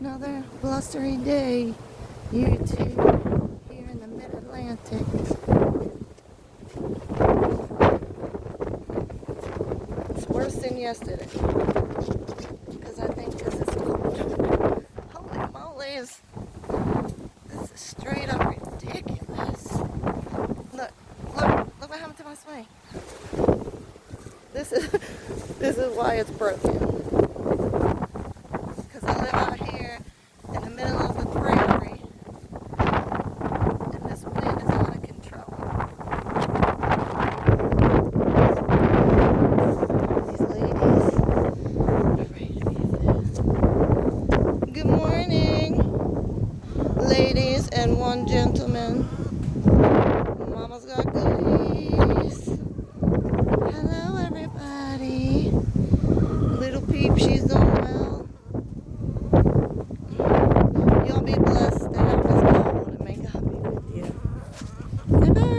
Another blustery day, you two, here in the mid-Atlantic. It's worse than yesterday, because it's cold. Holy moly, this is straight up ridiculous. Look what happened to my swing. This is why it's broken. Because I live out here in the middle of the prairie, and this wind is out of control. These ladies are ready to be fed. Good morning, ladies and one gentleman. Mama's got goodies. Hello, everybody. Little peep, she's doing well. Y'all be blessed to have this cold, and may God be with you. Bye-bye.